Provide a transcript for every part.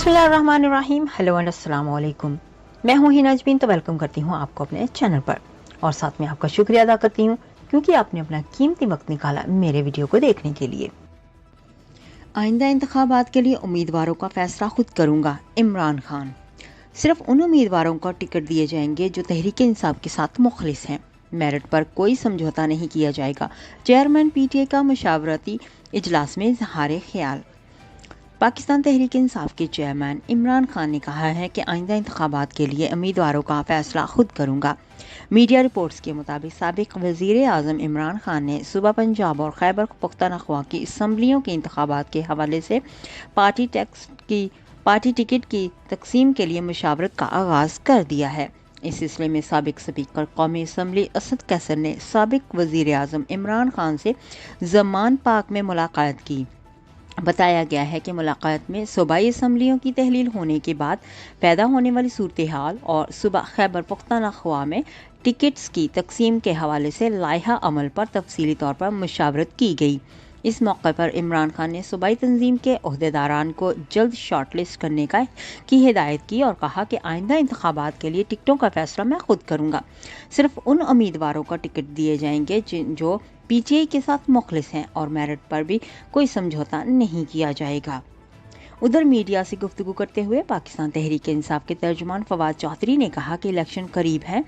बिस्मिल्लाहिर्रहमानिर्रहीम। Hello and अस्सलाम वालेकुम। मैं हूँ हिना अजमीन, तो वेलकम करती हूँ आपको अपने चैनल पर और साथ में आपका शुक्रिया अदा करती हूँ क्योंकि आपने अपना कीमती वक्त निकाला मेरे वीडियो को देखने के लिए। आइंदा इंतखाबात के लिए उम्मीदवारों का फैसला खुद करूँगा, इमरान खान। सिर्फ उन उम्मीदवारों को टिकट दिए जाएंगे जो तहरीक इंसाफ के साथ मुखलिस हैं। मेरिट पर कोई समझौता नहीं किया जाएगा। चेयरमैन पीटीआई का मशावरती इजलास में इजहार ख्याल। पाकिस्तान तहरीक इंसाफ के चेयरमैन इमरान खान ने कहा है कि आइंदा इंतखाबात के लिए उम्मीदवारों का फैसला खुद करूंगा। मीडिया रिपोर्ट्स के मुताबिक साबिक वज़ीर आज़म इमरान खान ने सुबह पंजाब और खैबर पख्तूनख्वा की असम्बलियों के इंतखाबात के हवाले से पार्टी टिकट की तकसीम के लिए मुशावरत का आगाज़ कर दिया है। इस सिलसिले में साबिक स्पीकर कौमी असम्बली असद कैसर ने साबिक वज़ीर आज़म इमरान खान से ज़मान पार्क में मुलाकात की। बताया गया है कि मुलाकात में सूबाई असम्बलियों की तहलील होने के बाद पैदा होने वाली सूरत हाल और सुबह खैबर पख्तूनख्वा में टिकट्स की तकसीम के हवाले से लाइहा अमल पर तफसीली तौर पर मुशावरत की गई। इस मौके पर इमरान खान ने सूबाई तंजीम के ओहदेदारान को जल्द शॉर्टलिस्ट करने की हिदायत की और कहा कि आइंदा इंतखाबात के लिए टिकटों का फैसला मैं खुद करूँगा। सिर्फ उन उम्मीदवारों को टिकट दिए जाएंगे जो पीटीआई के साथ मुखलिस हैं और मेरिट पर भी कोई समझौता नहीं किया जाएगा। उधर मीडिया से गुफ्तगू करते हुए पाकिस्तान तहरीक इंसाफ के तर्जुमान फवाद चौधरी ने कहा कि इलेक्शन करीब है,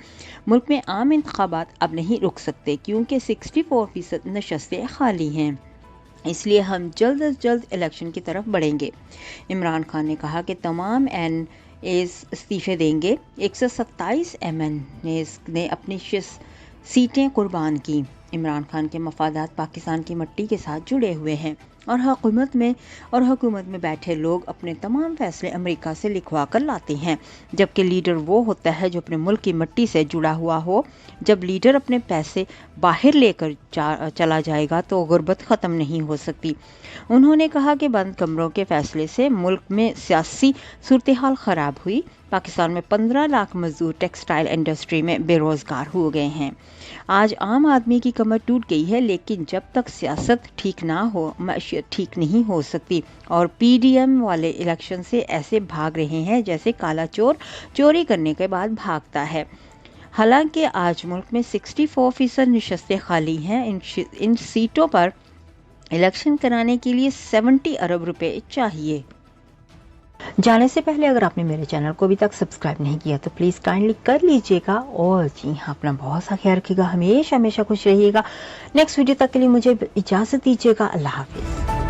मुल्क में आम इंतखाबात अब नहीं रुक सकते क्योंकि 64% नशस्तें खाली हैं, इसलिए हम जल्द अज जल्द इलेक्शन की तरफ बढ़ेंगे। इमरान खान ने कहा कि तमाम एस इस्तीफे देंगे। 127 MNAs ने अपनी सीटें कुर्बान की। इमरान खान के मफादात पाकिस्तान की मट्टी के साथ जुड़े हुए हैं और हुकूमत में बैठे लोग अपने तमाम फैसले अमेरिका से लिखवा कर लाते हैं, जबकि लीडर वो होता है जो अपने मुल्क की मट्टी से जुड़ा हुआ हो। जब लीडर अपने पैसे बाहर लेकर चला जाएगा तो गुर्बत ख़त्म नहीं हो सकती। उन्होंने कहा कि बंद कमरों के फैसले से मुल्क में सियासी सूरत हाल ख़राब हुई। पाकिस्तान में 15 लाख मजदूर टेक्सटाइल इंडस्ट्री में बेरोज़गार हो गए हैं। आज आम आदमी की कमर टूट गई है, लेकिन जब तक सियासत ठीक ना हो मईशत ठीक नहीं हो सकती। और पीडीएम वाले इलेक्शन से ऐसे भाग रहे हैं जैसे काला चोर चोरी करने के बाद भागता है। हालांकि आज मुल्क में 64% नशस्तें खाली हैं। इन सीटों पर इलेक्शन कराने के लिए 70 अरब रुपए चाहिए। जाने से पहले अगर आपने मेरे चैनल को अभी तक सब्सक्राइब नहीं किया तो प्लीज़ काइंडली कर लीजिएगा और जी हाँ, अपना बहुत सा ख्याल रखिएगा। हमेशा खुश रहिएगा। नेक्स्ट वीडियो तक के लिए मुझे इजाज़त दीजिएगा। अल्लाह हाफिज़।